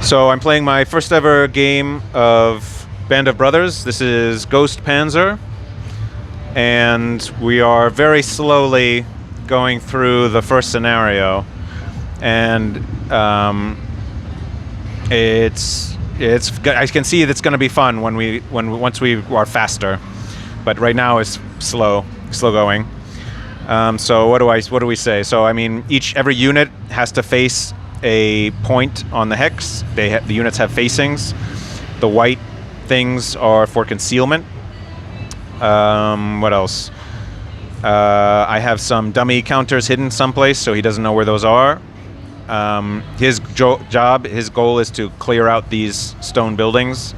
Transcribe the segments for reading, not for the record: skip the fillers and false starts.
So I'm playing my first ever game of Band of Brothers. This is Ghost Panzer, and we are very slowly going through the first scenario, and I can see it's going to be fun once we are faster, but right now it's slow going. So what do we say? So I mean, every unit has to face a point on the hex. The units have facings. The white things are for concealment. What else? I have some dummy counters hidden someplace, so he doesn't know where those are. His goal is to clear out these stone buildings,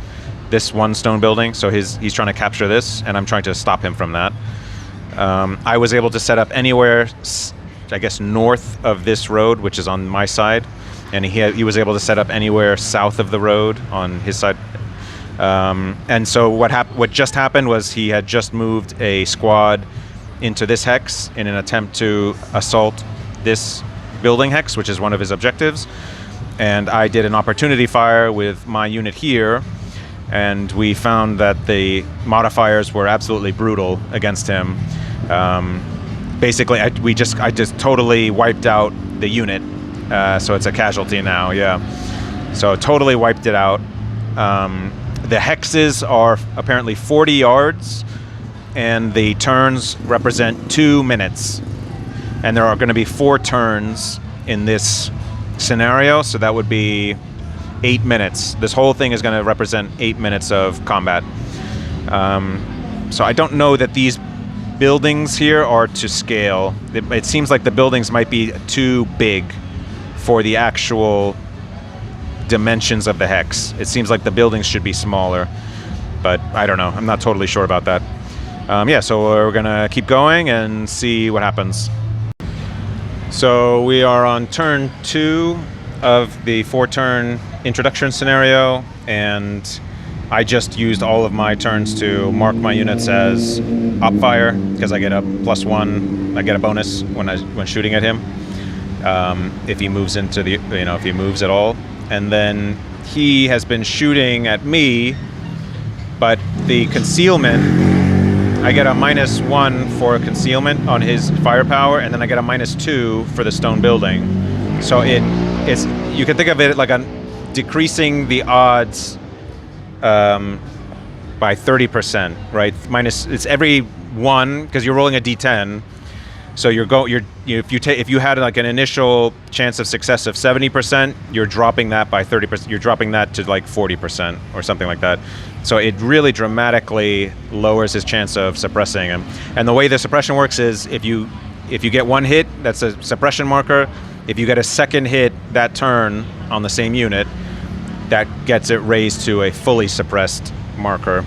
this one stone building. So he's trying to capture this, and I'm trying to stop him from that. I was able to set up anywhere, I guess, north of this road, which is on my side, and he was able to set up anywhere south of the road on his side. And so what just happened was he had just moved a squad into this hex in an attempt to assault this building hex, which is one of his objectives. And I did an opportunity fire with my unit here, and we found that the modifiers were absolutely brutal against him. Basically, I just totally wiped out the unit, so it's a casualty now. Yeah, so totally wiped it out. The hexes are apparently 40 yards, and the turns represent 2 minutes. And there are going to be 4 turns in this scenario, so that would be 8 minutes. This whole thing is going to represent 8 minutes of combat. So I don't know that these buildings here are to scale. It seems like the buildings might be too big for the actual dimensions of the hex. It seems like the buildings should be smaller, but I don't know. I'm not totally sure about that. Yeah, so we're going to keep going and see what happens. So we are on turn 2 of the 4-turn introduction scenario, and I just used all of my turns to mark my units as op fire because I get a +1. I get a bonus when shooting at him if he moves into the if he moves at all. And then he has been shooting at me, but the concealment, I get a -1 for concealment on his firepower, and then I get a -2 for the stone building. So it's you can think of it like decreasing the odds by 30%, right? It's every 1 because you're rolling a d10. So if you had like an initial chance of success of 70%, you're dropping that by 30%. You're dropping that to like 40% or something like that. So it really dramatically lowers his chance of suppressing him. And the way the suppression works is if you get 1 hit, that's a suppression marker. If you get a second hit that turn on the same unit, that gets it raised to a fully suppressed marker.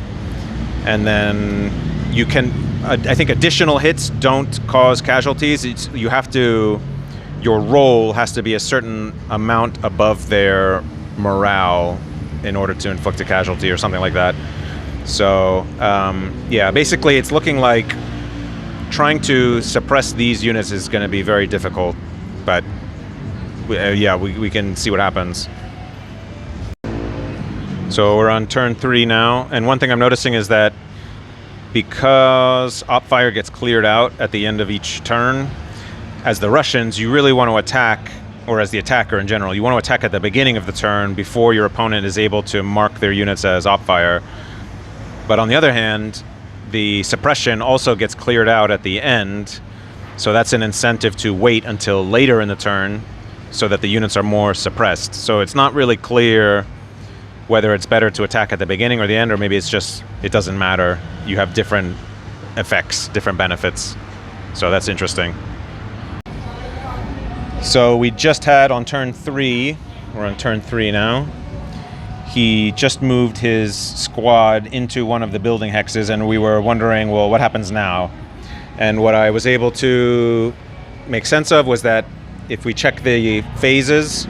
And then you can, I think additional hits don't cause casualties. Your roll has to be a certain amount above their morale in order to inflict a casualty or something like that. So yeah, basically it's looking like trying to suppress these units is going to be very difficult, but yeah, we can see what happens. So we're on turn 3 now, and one thing I'm noticing is that because op fire gets cleared out at the end of each turn, as the Russians, you really want to attack, or as the attacker in general, you want to attack at the beginning of the turn before your opponent is able to mark their units as op fire. But on the other hand, the suppression also gets cleared out at the end, so that's an incentive to wait until later in the turn so that the units are more suppressed. So it's not really clear whether it's better to attack at the beginning or the end, or maybe it's just, it doesn't matter. You have different effects, different benefits. So that's interesting. So we just had on turn 3, we're on turn 3 now, he just moved his squad into one of the building hexes, and we were wondering, well, what happens now? And what I was able to make sense of was that if we check the phases,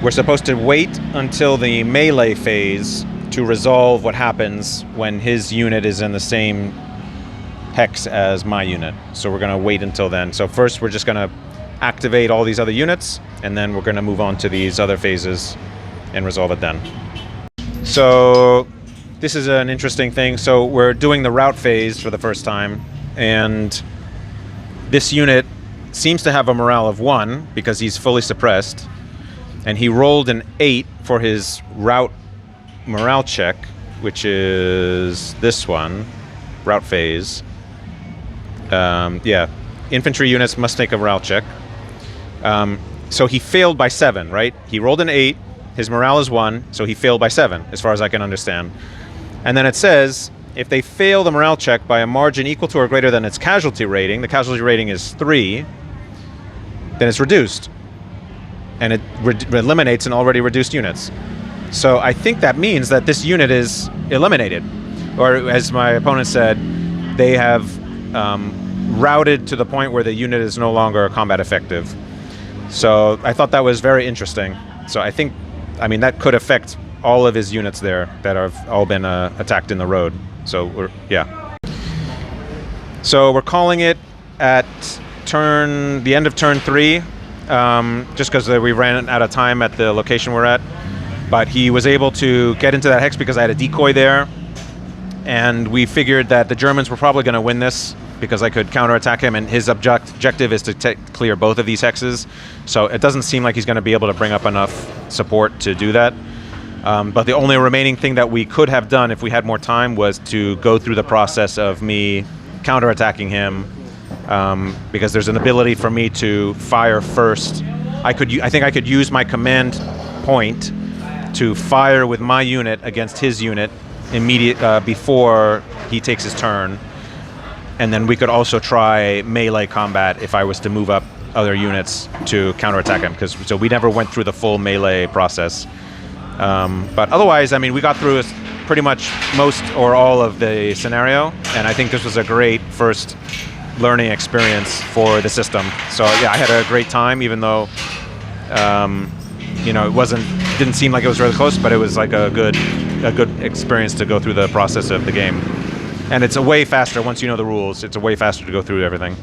we're supposed to wait until the melee phase to resolve what happens when his unit is in the same hex as my unit. So we're going to wait until then. So first we're just going to activate all these other units, and then we're going to move on to these other phases and resolve it then. So this is an interesting thing. So we're doing the route phase for the first time, and this unit seems to have a morale of 1 because he's fully suppressed, and he rolled an 8 for his route morale check, which is this one, route phase. Yeah, infantry units must make a morale check. So he failed by 7, right? He rolled an 8, his morale is 1, so he failed by 7, as far as I can understand. And then it says, if they fail the morale check by a margin equal to or greater than its casualty rating, the casualty rating is 3, then it's reduced. And it eliminates an already reduced units. So I think that means that this unit is eliminated. Or as my opponent said, they have routed to the point where the unit is no longer combat effective. So I thought that was very interesting. So I think, I mean, that could affect all of his units there that have all been attacked in the road. So yeah. So we're calling it at the end of turn 3, just because we ran out of time at the location we're at. But he was able to get into that hex because I had a decoy there, and we figured that the Germans were probably going to win this because I could counterattack him, and his objective is to clear both of these hexes. So it doesn't seem like he's going to be able to bring up enough support to do that. But the only remaining thing that we could have done if we had more time was to go through the process of me counterattacking him, because there's an ability for me to fire first. I think I could use my command point to fire with my unit against his unit before he takes his turn, and then we could also try melee combat if I was to move up other units to counterattack him. So we never went through the full melee process. But otherwise, I mean, we got through pretty much most or all of the scenario, and I think this was a great first learning experience for the system. So yeah, I had a great time, even though you know, it didn't seem like it was really close, but it was like a good experience to go through the process of the game. And it's a way faster once you know the rules. It's a way faster to go through everything.